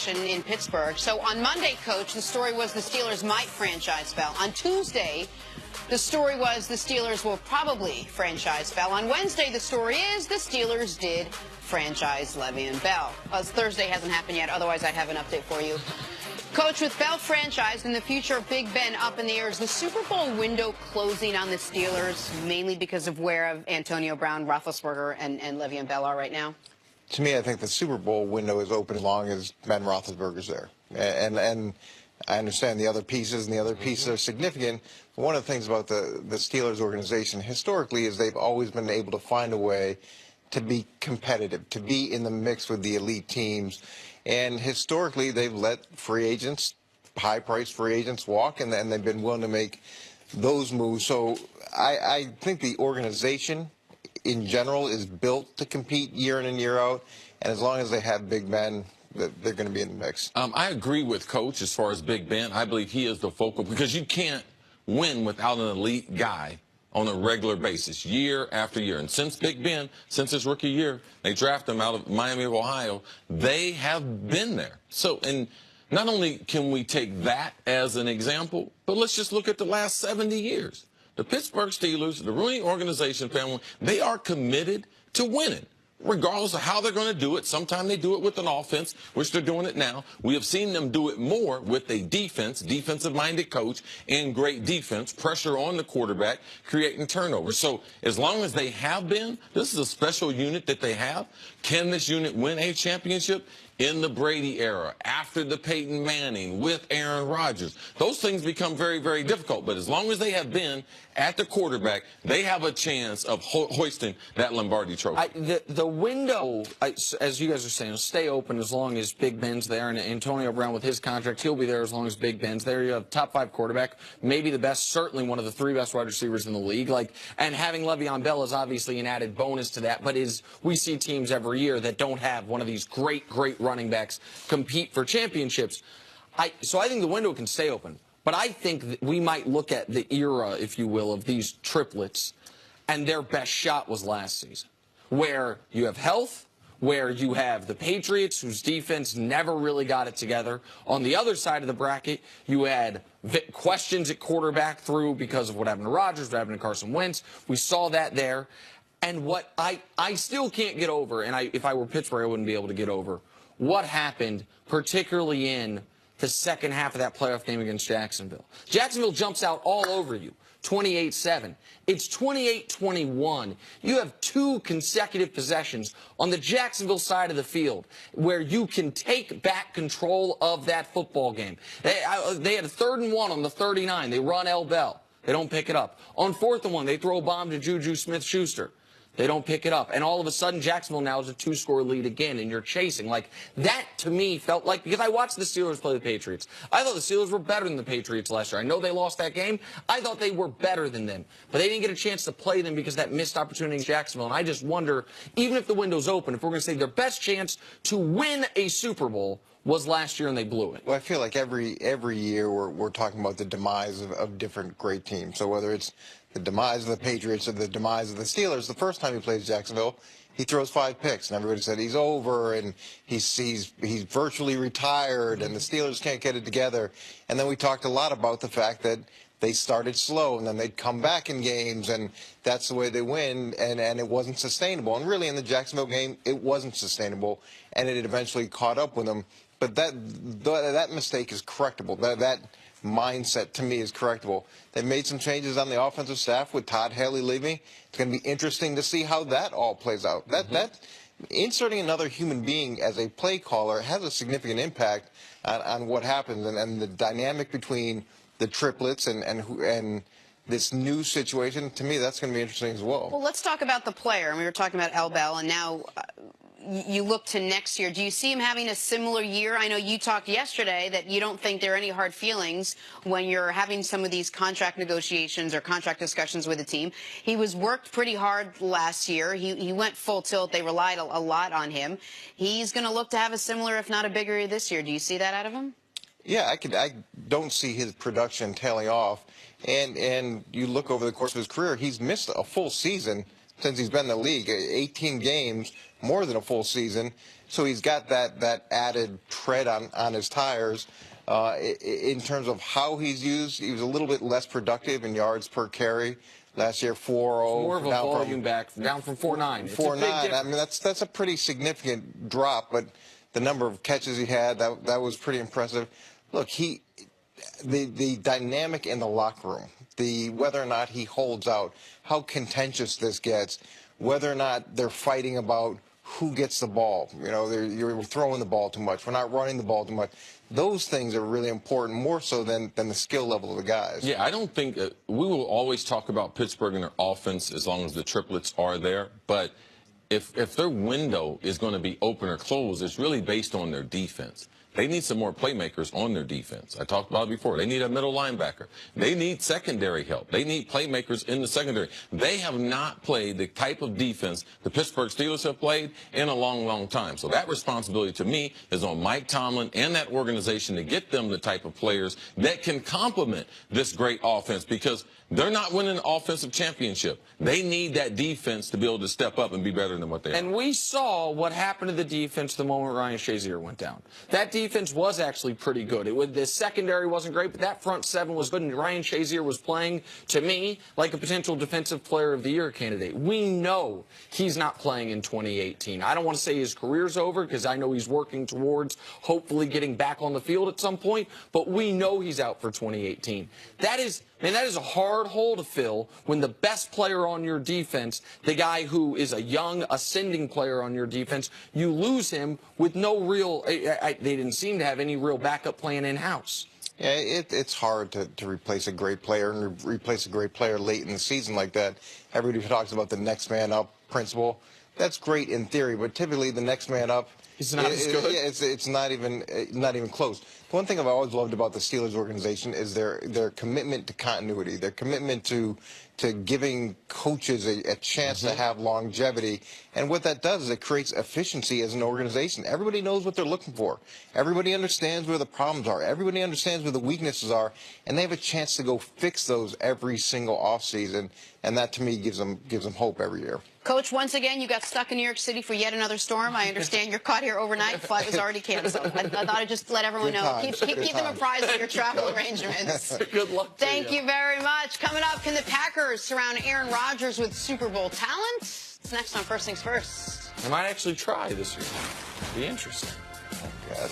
organization in Pittsburgh. So on Monday, Coach, the story was the Steelers might franchise Bell. On Tuesday, the story was the Steelers will probably franchise Bell. On Wednesday, the story is the Steelers did franchise Le'Veon Bell. Thursday hasn't happened yet, otherwise I'd have an update for you. Coach, with Bell franchised and the future of Big Ben up in the air, is the Super Bowl window closing on the Steelers, mainly because of where Antonio Brown, Roethlisberger, and Le'Veon Bell are right now? To me, I think the Super Bowl window is open as long as Ben Roethlisberger's there. And I understand the other pieces, and the other pieces are significant. But one of the things about the Steelers organization historically is they've always been able to find a way to be competitive, to be in the mix with the elite teams. And historically, they've let free agents, high-priced free agents walk, and they've been willing to make those moves. So I think the organization in general is built to compete year in and year out. And as long as they have Big Ben, they're going to be in the mix. I agree with Coach as far as Big Ben. I believe he is the focal, because you can't win without an elite guy on a regular basis, year after year. And since Big Ben, since his rookie year, they drafted him out of Miami of Ohio, they have been there. So, and not only can we take that as an example, but let's just look at the last 70 years. The Pittsburgh Steelers, the Rooney organization family, they are committed to winning, regardless of how they're going to do it. Sometimes they do it with an offense, which they're doing it now. We have seen them do it more with a defensive-minded coach and great defense, pressure on the quarterback, creating turnovers. So as long as they have been, this is a special unit that they have. Can this unit win a championship? In the Brady era, after the Peyton Manning, with Aaron Rodgers, those things become very, very difficult. But as long as they have been at the quarterback, they have a chance of hoisting that Lombardi trophy. The window, as you guys are saying, will stay open as long as Big Ben's there. And Antonio Brown, with his contract, he'll be there as long as Big Ben's there. You have top 5 quarterback, maybe the best, certainly one of the 3 best wide receivers in the league. And having Le'Veon Bell is obviously an added bonus to that. But we see teams every year that don't have one of these great running backs compete for championships. So I think the window can stay open. But I think that we might look at the era, if you will, of these triplets, and their best shot was last season, where you have health, where you have the Patriots, whose defense never really got it together. On the other side of the bracket, you had questions at quarterback because of what happened to Rodgers, what happened to Carson Wentz. We saw that there. And what I still can't get over, and if I were Pittsburgh, I wouldn't be able to get over, what happened, particularly in the second half of that playoff game against Jacksonville. Jacksonville jumps out all over you, 28-7. It's 28-21. You have 2 consecutive possessions on the Jacksonville side of the field where you can take back control of that football game. They had a 3rd and 1 on the 39. They run L. Bell. They don't pick it up. On 4th and 1, they throw a bomb to Juju Smith-Schuster. They don't pick it up. And all of a sudden, Jacksonville now is a 2-score lead again, and you're chasing. That, to me, felt like, because I watched the Steelers play the Patriots. I thought the Steelers were better than the Patriots last year. I know they lost that game. I thought they were better than them. But they didn't get a chance to play them because of that missed opportunity in Jacksonville. And I just wonder, even if the window's open, if we're going to say their best chance to win a Super Bowl was last year and they blew it. Well, I feel like every year we're talking about the demise of different great teams. So whether it's the demise of the Patriots or the demise of the Steelers, the first time he plays Jacksonville, he throws 5 picks, and everybody said he's over, and he's virtually retired, and the Steelers can't get it together. And then we talked a lot about the fact that they started slow, and then they'd come back in games, and that's the way they win, and it wasn't sustainable. And really, in the Jacksonville game, it wasn't sustainable, and it eventually caught up with them. But that mistake is correctable. That mindset, to me, is correctable. They've made some changes on the offensive staff with Todd Haley leaving. It's going to be interesting to see how that all plays out. That inserting another human being as a play caller has a significant impact on what happens, and the dynamic between the triplets and this new situation. To me, that's going to be interesting as well. Well, let's talk about the player. And we were talking about L. Bell, and now you look to next year. Do you see him having a similar year? I know you talked yesterday that you don't think there are any hard feelings when you're having some of these contract negotiations or contract discussions with a team. He was worked pretty hard last year. He went full tilt. They relied a lot on him. He's going to look to have a similar, if not a bigger year this year. Do you see that out of him? Yeah, I don't see his production tailing off. And you look over the course of his career, he's missed a full season since he's been in the league, 18 games, more than a full season. So he's got that added tread on his tires. In terms of how he's used, he was a little bit less productive in yards per carry. Last year, 4.0. More of a volume back, down from 4.9. 4.9. I mean, that's a pretty significant drop, but the number of catches he had, that was pretty impressive. Look, the dynamic in the locker room, whether or not he holds out, how contentious this gets, whether or not they're fighting about who gets the ball. You know, you're throwing the ball too much. We're not running the ball too much. Those things are really important, more so than the skill level of the guys. Yeah, I don't think we will always talk about Pittsburgh and their offense as long as the triplets are there. But if their window is going to be open or closed, it's really based on their defense. They need some more playmakers on their defense. I talked about it before. They need a middle linebacker. They need secondary help. They need playmakers in the secondary. They have not played the type of defense the Pittsburgh Steelers have played in a long, long time. So that responsibility to me is on Mike Tomlin and that organization to get them the type of players that can complement this great offense, because they're not winning an offensive championship. They need that defense to be able to step up and be better than what they are. And we saw what happened to the defense the moment Ryan Shazier went down. That defense was actually pretty good. The secondary wasn't great, but that front seven was good, and Ryan Shazier was playing, to me, like a potential Defensive Player of the Year candidate. We know he's not playing in 2018. I don't want to say his career's over, because I know he's working towards hopefully getting back on the field at some point, but we know he's out for 2018. That is a hard hole to fill when the best player on your defense, the guy who is a young, ascending player on your defense, you lose him with no real, they didn't seem to have any real backup plan in-house. Yeah, it's hard to replace a great player and replace a great player late in the season like that. Everybody talks about the next man up principle. That's great in theory, but typically the next man up, it's not as good. Yeah, it's not even close. The one thing I've always loved about the Steelers organization is their commitment to continuity, their commitment to giving coaches a chance to have longevity. And what that does is it creates efficiency as an organization. Everybody knows what they're looking for. Everybody understands where the problems are. Everybody understands where the weaknesses are, and they have a chance to go fix those every single offseason. And that, to me, gives them hope every year. Coach, once again, you got stuck in New York City for yet another storm. I understand you're caught here overnight. Flight was already canceled. I thought I'd just let everyone know. Keep them apprised of your travel arrangements. Good luck. Thank you very much. Coming up, can the Packers surround Aaron Rodgers with Super Bowl talent? It's next on First Things First. I might actually try this year. Be interesting. Oh, God.